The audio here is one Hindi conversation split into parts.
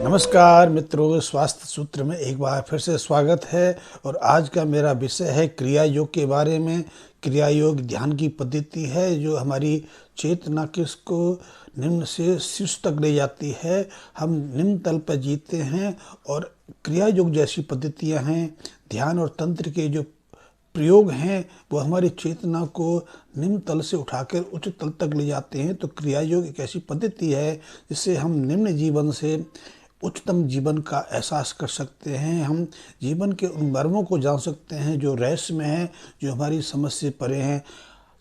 नमस्कार मित्रों, स्वास्थ्य सूत्र में एक बार फिर से स्वागत है। और आज का मेरा विषय है क्रिया योग के बारे में। क्रिया योग ध्यान की पद्धति है जो हमारी चेतना को निम्न से शीर्ष तक ले जाती है। हम निम्न तल पर जीते हैं और क्रिया योग जैसी पद्धतियां हैं, ध्यान और तंत्र के जो प्रयोग हैं वो हमारी चेतना को निम्न तल से उठाकर उच्च तल तक ले जाते हैं। तो क्रिया योग एक ऐसी पद्धति है जिससे हम निम्न जीवन से उच्चतम जीवन का एहसास कर सकते हैं। हम जीवन के उन मर्मों को जान सकते हैं जो रहस्य में हैं, जो हमारी समझ से परे हैं।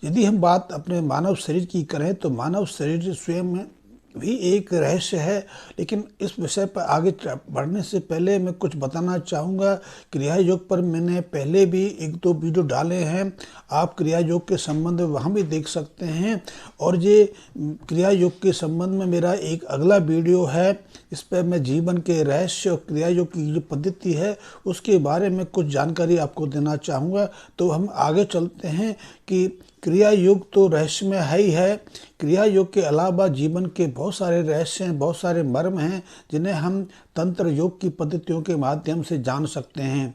यदि हम बात अपने मानव शरीर की करें तो मानव शरीर स्वयं में भी एक रहस्य है। लेकिन इस विषय पर आगे बढ़ने से पहले मैं कुछ बताना चाहूँगा। क्रिया योग पर मैंने पहले भी एक दो वीडियो डाले हैं, आप क्रिया योग के संबंध में वहाँ भी देख सकते हैं। और ये क्रिया योग के संबंध में मेरा एक अगला वीडियो है, इस पर मैं जीवन के रहस्य और क्रिया योग की जो पद्धति है उसके बारे में कुछ जानकारी आपको देना चाहूँगा। तो हम आगे चलते हैं कि क्रिया योग तो रहस्यमय है ही है। क्रिया योग के अलावा जीवन के बहुत सारे रहस्य हैं, बहुत सारे मर्म हैं जिन्हें हम तंत्र योग की पद्धतियों के माध्यम से जान सकते हैं।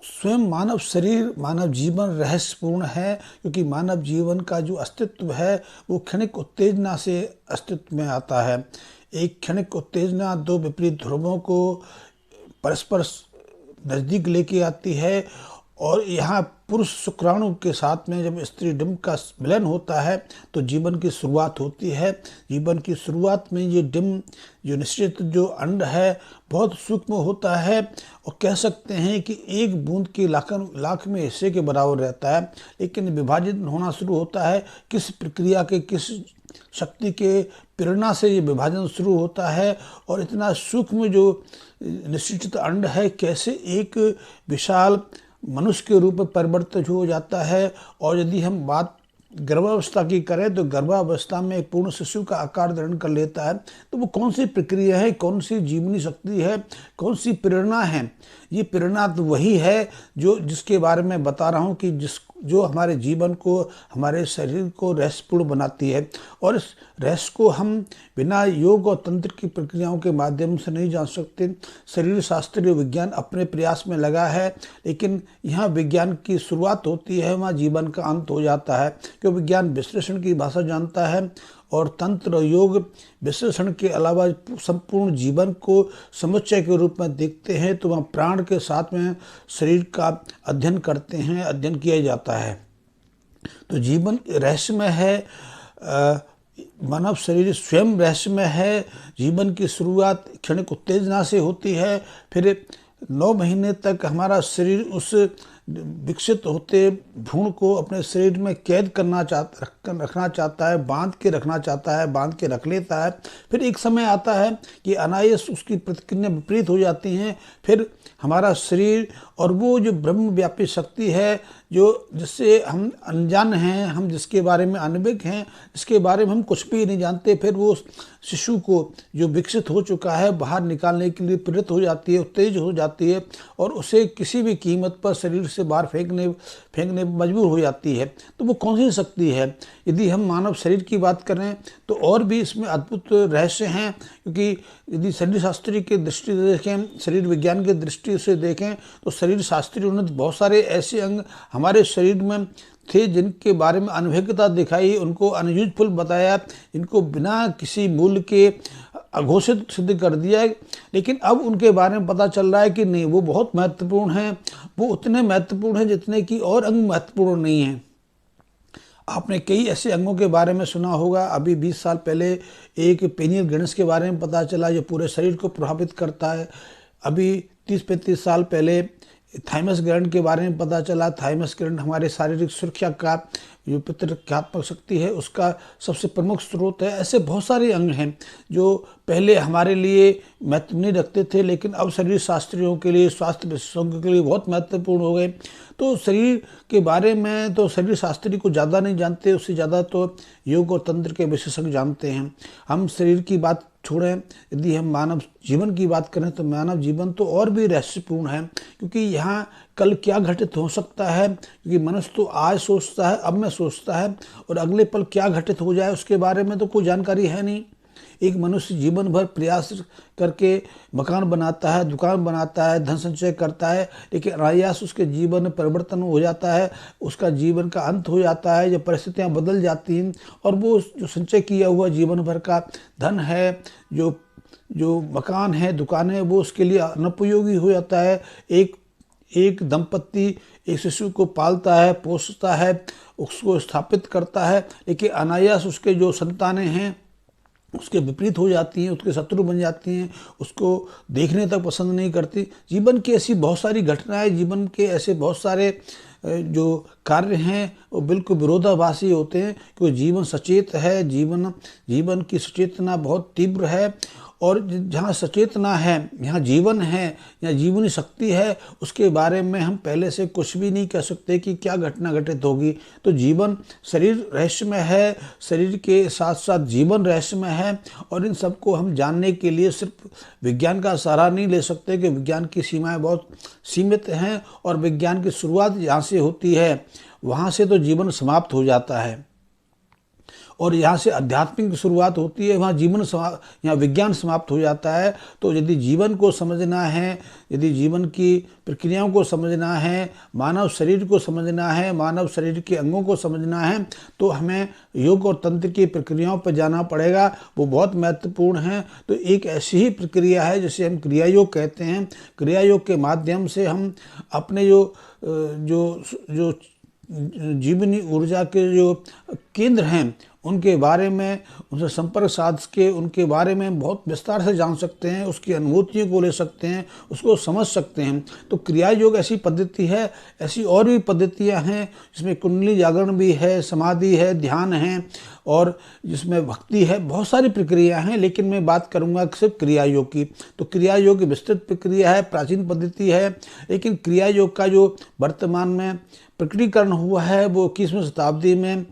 स्वयं मानव शरीर, मानव जीवन रहस्यपूर्ण है क्योंकि मानव जीवन का जो अस्तित्व है वो क्षणिक उत्तेजना से अस्तित्व में आता है। एक क्षणिक उत्तेजना दो विपरीत ध्रुवों को परस्पर नज़दीक लेके आती है। और यहाँ पुरुष शुक्राणु के साथ में जब स्त्री डिम्ब का मिलन होता है तो जीवन की शुरुआत होती है। जीवन की शुरुआत में ये डिम्ब जो निश्चित जो अंड है बहुत सूक्ष्म होता है और कह सकते हैं कि एक बूंद के लाख में हिस्से के बराबर रहता है। लेकिन विभाजित होना शुरू होता है, किस प्रक्रिया के, किस शक्ति के प्रेरणा से ये विभाजन शुरू होता है। और इतना सूक्ष्म जो निश्चित अंड है कैसे एक विशाल मनुष्य के रूप में परिवर्तित हो जाता है। और यदि हम बात गर्भावस्था की करें तो गर्भावस्था में एक पूर्ण शिशु का आकार धारण कर लेता है। तो वो कौन सी प्रक्रिया है, कौन सी जीवनी शक्ति है, कौन सी प्रेरणा है? ये प्रेरणा तो वही है जिसके बारे में बता रहा हूँ कि जो हमारे जीवन को, हमारे शरीर को रहस्यपूर्ण बनाती है। और इस रहस्य को हम बिना योग और तंत्र की प्रक्रियाओं के माध्यम से नहीं जान सकते। शरीर शास्त्रीय विज्ञान अपने प्रयास में लगा है, लेकिन यहाँ विज्ञान की शुरुआत होती है, वहाँ जीवन का अंत हो जाता है। क्योंकि विज्ञान विश्लेषण की भाषा जानता है और तंत्र और योग विश्लेषण के अलावा संपूर्ण जीवन को समुच्चय के रूप में देखते हैं। तो वहाँ प्राण के साथ में शरीर का अध्ययन करते हैं, अध्ययन किया जाता है। तो जीवन रहस्यमय है, मानव शरीर स्वयं रहस्यमय है। जीवन की शुरुआत क्षणिक उत्तेजना से होती है, फिर 9 महीने तक हमारा शरीर उस विकसित होते भ्रूण को अपने शरीर में कैद रखना चाहता है, बांध के रखना चाहता है, बांध के रख लेता है। फिर एक समय आता है कि अनायास उसकी प्रतिक्रिया विपरीत हो जाती हैं। फिर हमारा शरीर और वो जो ब्रह्मव्यापी शक्ति है जिससे हम अनजान हैं, हम जिसके बारे में अनभिज्ञ हैं, जिसके बारे में हम कुछ भी नहीं जानते, फिर वो शिशु को जो विकसित हो चुका है बाहर निकालने के लिए प्रेरित हो जाती है, उत्तेज हो जाती है और उसे किसी भी कीमत पर शरीर से बाहर फेंकने मजबूर हो जाती है। तो वो कौन सी शक्ति है? यदि हम मानव शरीर की बात करें तो और भी इसमें अद्भुत रहस्य हैं। क्योंकि यदि शरीर शास्त्री की दृष्टि से देखें, शरीर विज्ञान की दृष्टि से देखें तो शरीर शास्त्री ने बहुत सारे ऐसे अंग हमारे शरीर में थे जिनके बारे में अनभिज्ञता दिखाई, उनको अनयूजफुल बताया, इनको बिना किसी मूल्य के अघोषित सिद्ध कर दिया है। लेकिन अब उनके बारे में पता चल रहा है कि नहीं, वो बहुत महत्वपूर्ण हैं, वो उतने महत्वपूर्ण हैं जितने कि और अंग महत्वपूर्ण नहीं हैं। आपने कई ऐसे अंगों के बारे में सुना होगा। अभी 20 साल पहले एक पेनियल ग्लैंड्स के बारे में पता चला जो पूरे शरीर को प्रभावित करता है। अभी 30-35 साल पहले थाइमस ग्लैंड के बारे में पता चला। थाइमस ग्लैंड हमारे शारीरिक सुरक्षा का जो प्रतिरक्षात्मक शक्ति है उसका सबसे प्रमुख स्रोत है। ऐसे बहुत सारे अंग हैं जो पहले हमारे लिए महत्व नहीं रखते थे, लेकिन अब शरीर शास्त्रियों के लिए, स्वास्थ्य विशेषज्ञों के लिए बहुत महत्वपूर्ण हो गए। तो शरीर के बारे में तो शरीर शास्त्री को ज़्यादा नहीं जानते, उससे ज़्यादा तो योग और तंत्र के विशेषज्ञ जानते हैं। हम शरीर की बात छोड़ें, यदि हम मानव जीवन की बात करें तो मानव जीवन तो और भी रहस्यपूर्ण है। क्योंकि यहाँ कल क्या घटित हो सकता है, क्योंकि मनुष्य तो आज सोचता है, अब में सोचता है, और अगले पल क्या घटित हो जाए उसके बारे में तो कोई जानकारी है नहीं। एक मनुष्य जीवन भर प्रयास करके मकान बनाता है, दुकान बनाता है, धन संचय करता है, लेकिन अनायास उसके जीवन में परिवर्तन हो जाता है, उसका जीवन का अंत हो जाता है, जब परिस्थितियां बदल जाती हैं और वो जो संचय किया हुआ जीवन भर का धन है, जो जो मकान है, दुकान है, वो उसके लिए अनुपयोगी हो जाता है। एक दंपत्ति एक शिशु को पालता है, पोसता है, उसको स्थापित करता है, लेकिन अनायास उसके जो संतानें हैं उसके विपरीत हो जाती हैं, उसके शत्रु बन जाती हैं, उसको देखने तक पसंद नहीं करती। जीवन की ऐसी बहुत सारी घटनाएं, जीवन के ऐसे बहुत सारे जो कार्य हैं वो बिल्कुल विरोधाभासी होते हैं, क्योंकि जीवन सचेत है, जीवन की सचेतना बहुत तीव्र है। और जहाँ सचेतना है, यहाँ जीवन है, यहाँ जीवनी शक्ति है, उसके बारे में हम पहले से कुछ भी नहीं कह सकते कि क्या घटना घटित होगी। तो जीवन, शरीर रहस्यमय है, शरीर के साथ साथ जीवन रहस्यमय है, और इन सबको हम जानने के लिए सिर्फ विज्ञान का सहारा नहीं ले सकते, कि विज्ञान की सीमाएं बहुत सीमित हैं, और विज्ञान की शुरुआत जहाँ से होती है वहाँ से तो जीवन समाप्त हो जाता है, और यहाँ से अध्यात्मिक की शुरुआत होती है, वहाँ यहाँ विज्ञान समाप्त हो जाता है। तो यदि जीवन को समझना है, यदि जीवन की प्रक्रियाओं को समझना है, मानव शरीर को समझना है, मानव शरीर के अंगों को समझना है, तो हमें योग और तंत्र की प्रक्रियाओं पर जाना पड़ेगा। वो बहुत महत्वपूर्ण है। तो एक ऐसी ही प्रक्रिया है जिसे हम क्रिया योग कहते हैं। क्रिया योग के माध्यम से हम अपने जो जीवनी ऊर्जा के जो केंद्र हैं उनके बारे में, उनसे संपर्क साध के उनके बारे में बहुत विस्तार से जान सकते हैं, उसकी अनुभूतियों को ले सकते हैं, उसको समझ सकते हैं। तो क्रिया योग ऐसी पद्धति है। ऐसी और भी पद्धतियां हैं जिसमें कुंडली जागरण भी है, समाधि है, ध्यान है, और जिसमें भक्ति है। बहुत सारी प्रक्रिया हैं, लेकिन मैं बात करूंगा सिर्फ क्रिया योग की। तो क्रिया योग विस्तृत प्रक्रिया है, प्राचीन पद्धति है, लेकिन क्रिया योग का जो वर्तमान में प्रकटीकरण हुआ है वो 21वीं शताब्दी में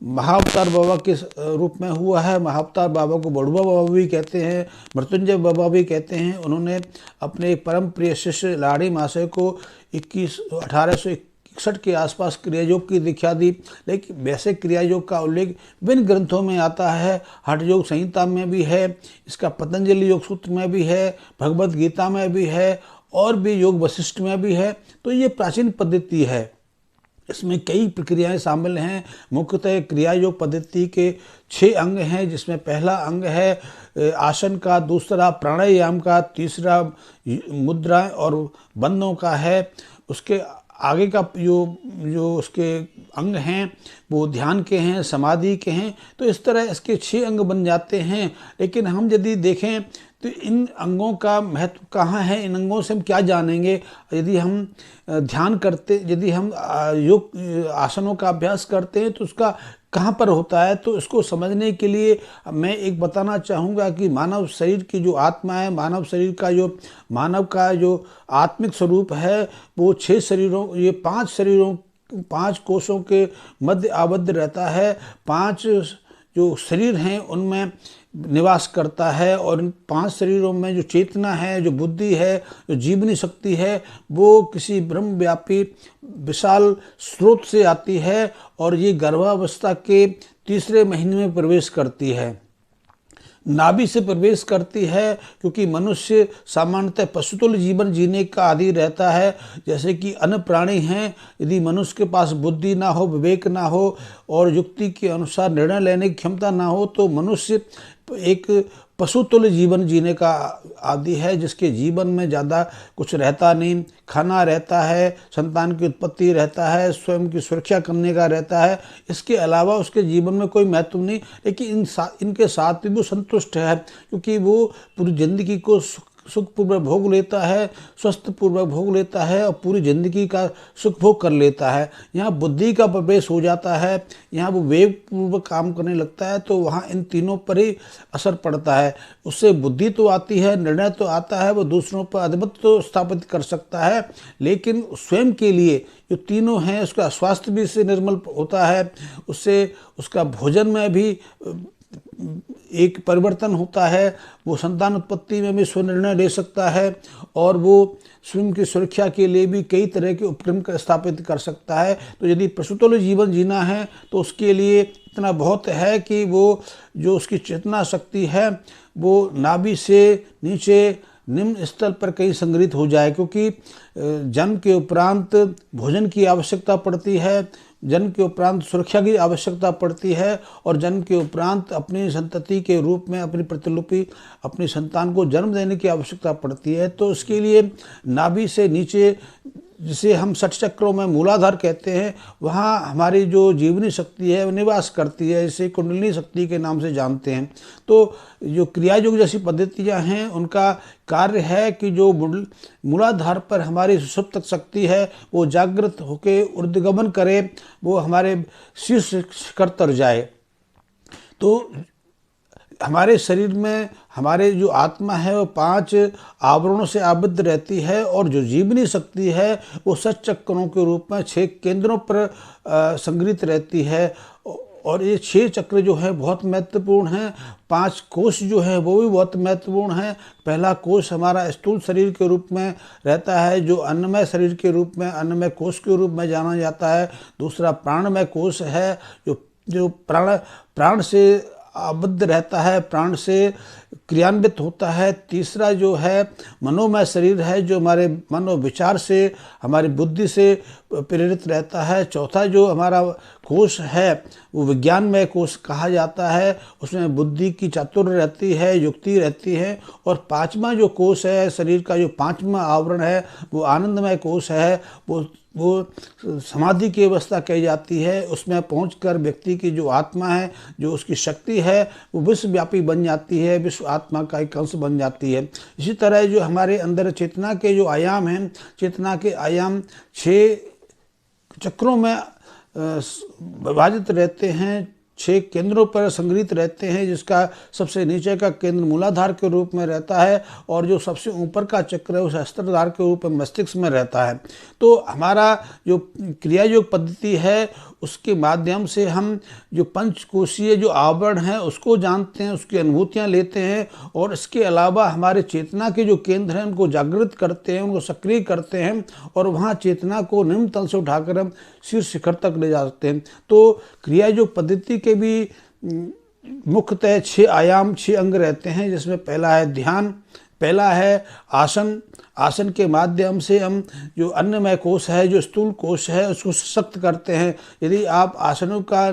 महाअवतार बाबा के रूप में हुआ है। महाअवतार बाबा को बड़ुआ बाबा भी कहते हैं, मृत्युंजय बाबा भी कहते हैं। उन्होंने अपने परम प्रिय शिष्य लाड़ी महाशय को 1861 के आसपास क्रिया योग की दीक्षा दी। लेकिन वैसे क्रिया योग का उल्लेख विभिन्न ग्रंथों में आता है। हठ योग संहिता में भी है, इसका पतंजलि योग सूत्र में भी है, भगवद गीता में भी है, और भी योग वशिष्ठ में भी है। तो ये प्राचीन पद्धति है, इसमें कई प्रक्रियाएं शामिल हैं। मुख्यतः क्रिया योग पद्धति के 6 अंग हैं, जिसमें पहला अंग है आसन का, दूसरा प्राणायाम का, तीसरा मुद्रा और बंधों का है। उसके आगे का जो उसके अंग हैं वो ध्यान के हैं, समाधि के हैं। तो इस तरह इसके 6 अंग बन जाते हैं। लेकिन हम यदि देखें तो इन अंगों का महत्व कहाँ है, इन अंगों से हम क्या जानेंगे। यदि हम ध्यान करते, यदि हम योग आसनों का अभ्यास करते हैं तो उसका कहाँ पर होता है, तो इसको समझने के लिए मैं एक बताना चाहूँगा कि मानव शरीर की जो आत्मा है, मानव शरीर का मानव का जो आत्मिक स्वरूप है वो 6 शरीरों, ये 5 कोषों के मध्य आबद्ध रहता है। 5 जो शरीर हैं उनमें निवास करता है, और इन 5 शरीरों में जो चेतना है, जो बुद्धि है, जो जीवनी शक्ति है, वो किसी ब्रह्मव्यापी विशाल स्रोत से आती है, और ये गर्भावस्था के 3रे महीने में प्रवेश करती है, नाभि से प्रवेश करती है। क्योंकि मनुष्य सामान्यतः पशुतुल्य जीवन जीने का आदी रहता है, जैसे कि अन्य प्राणी हैं। यदि मनुष्य के पास बुद्धि ना हो, विवेक ना हो, और युक्ति के अनुसार निर्णय लेने की क्षमता ना हो, तो मनुष्य एक पशुतुल्य जीवन जीने का आदी है, जिसके जीवन में ज़्यादा कुछ रहता नहीं। खाना रहता है, संतान की उत्पत्ति रहता है, स्वयं की सुरक्षा करने का रहता है, इसके अलावा उसके जीवन में कोई महत्व नहीं। लेकिन इनके साथ भी वो संतुष्ट है, क्योंकि वो पूरी जिंदगी को सुखपूर्वक भोग लेता है, स्वस्थ पूर्वक भोग लेता है, और पूरी जिंदगी का सुख भोग कर लेता है। यहाँ बुद्धि का प्रवेश हो जाता है, यहाँ वो वेग पूर्वक काम करने लगता है, तो वहाँ इन तीनों पर ही असर पड़ता है। उससे बुद्धि तो आती है, निर्णय तो आता है, वो दूसरों पर आधिपत्य तो स्थापित कर सकता है, लेकिन स्वयं के लिए जो तीनों हैं उसका स्वास्थ्य भी इससे निर्मल होता है। उससे उसका भोजन में भी एक परिवर्तन होता है, वो संतान उत्पत्ति में भी स्वनिर्णय ले सकता है और वो स्वयं की सुरक्षा के लिए भी कई तरह के उपक्रम स्थापित कर सकता है। तो यदि प्रसूतोल्य जीवन जीना है तो उसके लिए इतना बहुत है कि वो जो उसकी चेतना शक्ति है वो नाभि से नीचे निम्न स्तर पर कहीं संग्रहित हो जाए, क्योंकि जन्म के उपरांत भोजन की आवश्यकता पड़ती है, जन्म के उपरांत सुरक्षा की आवश्यकता पड़ती है और जन्म के उपरांत अपनी संतति के रूप में अपनी प्रतिलिपि अपनी संतान को जन्म देने की आवश्यकता पड़ती है। तो उसके लिए नाभि से नीचे, जिसे हम षट चक्रों में मूलाधार कहते हैं, वहाँ हमारी जो जीवनी शक्ति है वो निवास करती है, इसे कुंडलिनी शक्ति के नाम से जानते हैं। तो जो क्रिया योग जैसी पद्धतियाँ हैं उनका कार्य है कि जो मूलाधार पर हमारी सुषुप्त शक्ति है वो जागृत होकर ऊर्ध्वगमन करे, वो हमारे शीर्ष शिखर तर जाए। तो हमारे शरीर में हमारे जो आत्मा है वो 5 आवरणों से आबद्ध रहती है और जो जीवनी शक्ति है वो षट चक्रों के रूप में 6 केंद्रों पर संग्रहित रहती है। और ये 6 चक्र जो है बहुत महत्वपूर्ण हैं। 5 कोष जो है वो भी बहुत महत्वपूर्ण है। पहला कोष हमारा स्थूल शरीर के रूप में रहता है, जो अन्नमय शरीर के रूप में, अन्नमय कोष के रूप में जाना जाता है। दूसरा प्राणमय कोष है, जो प्राण से आबद्ध रहता है, प्राण से क्रियान्वित होता है। तीसरा जो है मनोमय शरीर है, जो हमारे मनोविचार से, हमारी बुद्धि से प्रेरित रहता है। चौथा जो हमारा कोष है वो विज्ञानमय कोष कहा जाता है, उसमें बुद्धि की चातुर्य रहती है, युक्ति रहती है। और 5वां जो कोष है शरीर का, जो 5वां आवरण है वो आनंदमय कोष है, वो समाधि की अवस्था कही जाती है। उसमें पहुंचकर व्यक्ति की जो आत्मा है, जो उसकी शक्ति है, वो विश्वव्यापी बन जाती है, विश्व आत्मा का एक अंश बन जाती है। इसी तरह जो हमारे अंदर चेतना के जो आयाम हैं, चेतना के आयाम 6 चक्रों में विभाजित रहते हैं, 6 केंद्रों पर संग्रहित रहते हैं, जिसका सबसे नीचे का केंद्र मूलाधार के रूप में रहता है और जो सबसे ऊपर का चक्र है वो सहस्त्रधार के रूप में मस्तिष्क में रहता है। तो हमारा जो क्रिया योग पद्धति है उसके माध्यम से हम जो पंचकोशीय जो आवरण है उसको जानते हैं, उसकी अनुभूतियाँ लेते हैं और इसके अलावा हमारे चेतना के जो केंद्र हैं उनको जागृत करते हैं, उनको सक्रिय करते हैं और वहाँ चेतना को निम्न तल से उठाकर हम शीर्ष शिखर तक ले जा सकते हैं। तो क्रिया योग पद्धति के भी मुख्यतः 6 आयाम, 6 अंग रहते हैं, जिसमें पहला है ध्यान, पहला है आसन। आसन के माध्यम से हम जो अन्नमय कोष है, जो स्थूल कोष है, उसको सशक्त करते हैं। यदि आप आसनों का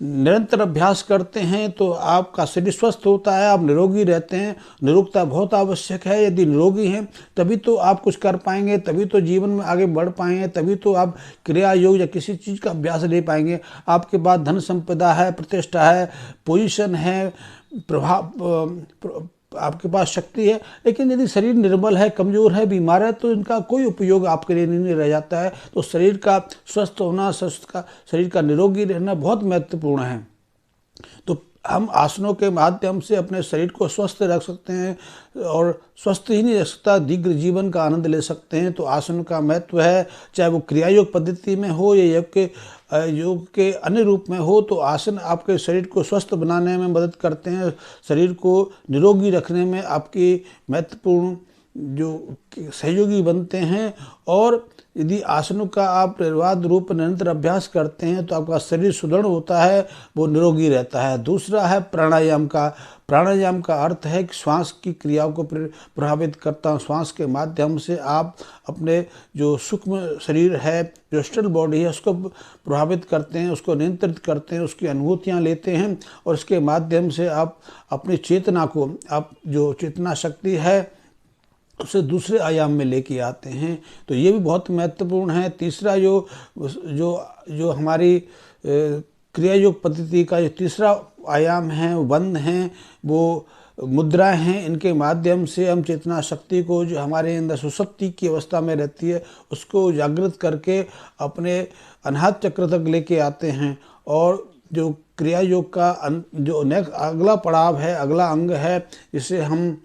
निरंतर अभ्यास करते हैं तो आपका शरीर स्वस्थ होता है, आप निरोगी रहते हैं। निरोगता बहुत आवश्यक है। यदि निरोगी हैं तभी तो आप कुछ कर पाएंगे, तभी तो जीवन में आगे बढ़ पाएंगे, तभी तो आप क्रिया योग या किसी चीज़ का अभ्यास ले पाएंगे। आपके पास धन संपदा है, प्रतिष्ठा है, पोजीशन है, प्रभाव, आपके पास शक्ति है, लेकिन यदि शरीर निर्बल है, कमज़ोर है, बीमार है तो इनका कोई उपयोग आपके लिए नहीं रह जाता है। तो शरीर का स्वस्थ होना, शरीर का निरोगी रहना बहुत महत्वपूर्ण है। तो हम आसनों के माध्यम से अपने शरीर को स्वस्थ रख सकते हैं और स्वस्थ ही नहीं रख सकता, दीर्घ जीवन का आनंद ले सकते हैं। तो आसन का महत्व है, चाहे वो क्रिया योग पद्धति में हो या योग के अन्य रूप में हो। तो आसन आपके शरीर को स्वस्थ बनाने में मदद करते हैं, शरीर को निरोगी रखने में आपकी महत्वपूर्ण जो सहयोगी बनते हैं। और यदि आसनों का आप निर्बाध रूप निरंतर अभ्यास करते हैं तो आपका शरीर सुदृढ़ होता है, वो निरोगी रहता है। दूसरा है प्राणायाम का। प्राणायाम का अर्थ है कि श्वास की क्रियाओं को प्रभावित करता हूँ। श्वास के माध्यम से आप अपने जो सूक्ष्म शरीर है, जो स्टल बॉडी है, उसको प्रभावित करते हैं, उसको नियंत्रित करते हैं, उसकी अनुभूतियाँ लेते हैं और इसके माध्यम से आप अपनी चेतना को, आप जो चेतना शक्ति है उसे दूसरे आयाम में लेके आते हैं। तो ये भी बहुत महत्वपूर्ण है। तीसरा जो हमारी क्रिया योग पद्धति का जो तीसरा आयाम है, वो बंध हैं, वो मुद्राएं हैं। इनके माध्यम से हम चेतना शक्ति को, जो हमारे अंदर सुषुप्ति की अवस्था में रहती है, उसको जागृत करके अपने अनाहत चक्र तक लेके आते हैं। और जो क्रिया योग का जो नेक्स्ट अगला पड़ाव है, अगला अंग है, जिसे हम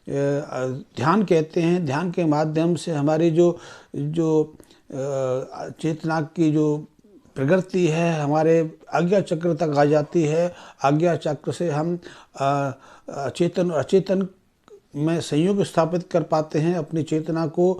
ध्यान कहते हैं। ध्यान के माध्यम से हमारी जो चेतना की जो प्रगति है, हमारे आज्ञा चक्र तक आ जाती है। आज्ञा चक्र से हम चेतन और अचेतन में संयोग स्थापित कर पाते हैं, अपनी चेतना को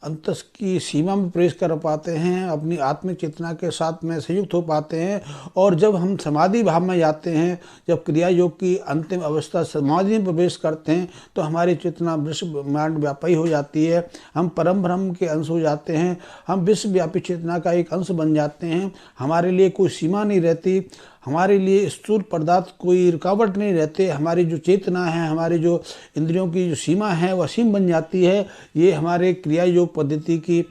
अंतस की सीमा में प्रवेश कर पाते हैं, अपनी आत्मिक चेतना के साथ में संयुक्त हो पाते हैं। और जब हम समाधि भाव में जाते हैं, जब क्रिया योग की अंतिम अवस्था समाधि में प्रवेश करते हैं, तो हमारी चेतना विश्व ब्रह्मांड व्यापी हो जाती है। हम परम ब्रह्म के अंश हो जाते हैं, हम विश्वव्यापी चेतना का एक अंश बन जाते हैं। हमारे लिए कोई सीमा नहीं रहती, हमारे लिए स्थूल पदार्थ कोई रुकावट नहीं रहते। हमारी जो चेतना है, हमारी जो इंद्रियों की जो सीमा है वह असीम बन जाती है। ये हमारे क्रिया योग पद्धति की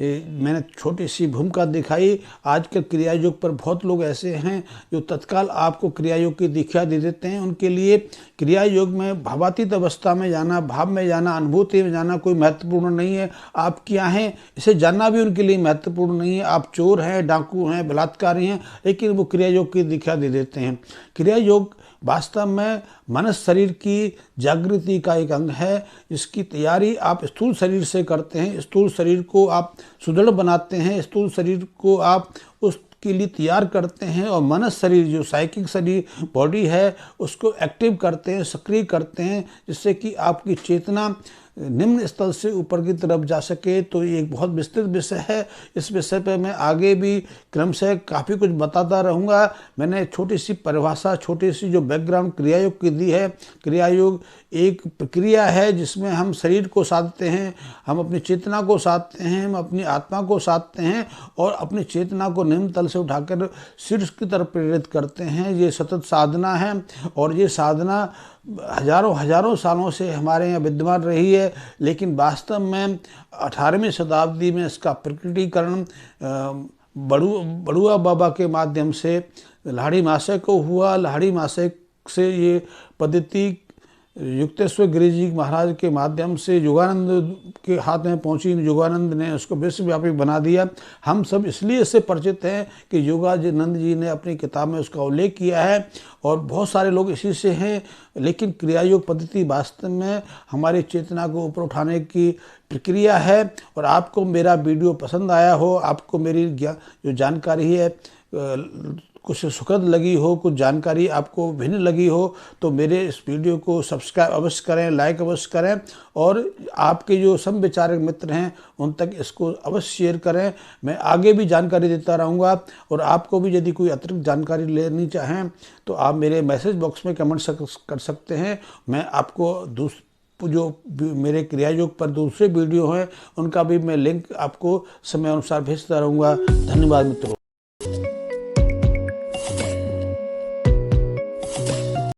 मैंने छोटी सी भूमिका दिखाई। आज के क्रिया योग पर बहुत लोग ऐसे हैं जो तत्काल आपको क्रिया योग की दीक्षा दे देते हैं। उनके लिए क्रिया योग में भावातीत अवस्था में जाना, भाव में जाना, अनुभूति में जाना कोई महत्वपूर्ण नहीं है। आप क्या हैं इसे जानना भी उनके लिए महत्वपूर्ण नहीं है। आप चोर हैं, डाकू हैं, बलात्कारी हैं, लेकिन वो क्रिया योग की दीक्षा दे देते हैं। क्रिया योग वास्तव में मनस शरीर की जागृति का एक अंग है। इसकी तैयारी आप स्थूल शरीर से करते हैं। स्थूल शरीर को आप सुदृढ़ बनाते हैं, स्थूल शरीर को आप उसके लिए तैयार करते हैं, और मनस शरीर जो साइकिक शरीर बॉडी है उसको एक्टिव करते हैं, सक्रिय करते हैं, जिससे कि आपकी चेतना निम्न स्तर से ऊपर की तरफ जा सके। तो ये एक बहुत विस्तृत विषय है। इस विषय पर मैं आगे भी क्रमशः काफ़ी कुछ बताता रहूँगा। मैंने छोटी सी परिभाषा, छोटी सी जो बैकग्राउंड क्रिया योग की दी है। क्रिया योग एक प्रक्रिया है जिसमें हम शरीर को साधते हैं, हम अपनी चेतना को साधते हैं, हम अपनी आत्मा को साधते हैं, और अपनी चेतना को निम्न तल से उठाकर शीर्ष की तरफ प्रेरित करते हैं। ये सतत साधना है, और ये साधना हजारों सालों से हमारे यहाँ विद्यमान रही है। लेकिन वास्तव में 18वीं शताब्दी में इसका प्रकटीकरण बड़ुआ बाबा के माध्यम से लाहिड़ी महाशय को हुआ। लाहिड़ी महाशय से ये पद्धति युक्तेश्वर गिरि जी महाराज के माध्यम से योगानंद के हाथ में पहुंची। योगानंद ने उसको विश्वव्यापी बना दिया। हम सब इसलिए इससे परिचित हैं कि योगानंद जी ने अपनी किताब में उसका उल्लेख किया है, और बहुत सारे लोग इसी से हैं। लेकिन क्रिया योग पद्धति वास्तव में हमारी चेतना को ऊपर उठाने की प्रक्रिया है। और आपको मेरा वीडियो पसंद आया हो, आपको मेरी जो जानकारी है कुछ सुखद लगी हो, कुछ जानकारी आपको भिन्न लगी हो, तो मेरे इस वीडियो को सब्सक्राइब अवश्य करें, लाइक अवश्य करें, और आपके जो समविचारक मित्र हैं उन तक इसको अवश्य शेयर करें। मैं आगे भी जानकारी देता रहूँगा, और आपको भी यदि कोई अतिरिक्त जानकारी लेनी चाहें तो आप मेरे मैसेज बॉक्स में कमेंट कर सकते हैं। मैं आपको जो मेरे क्रिया योग पर दूसरे वीडियो हैं उनका भी मैं लिंक आपको समय अनुसार भेजता रहूँगा। धन्यवाद मित्रों।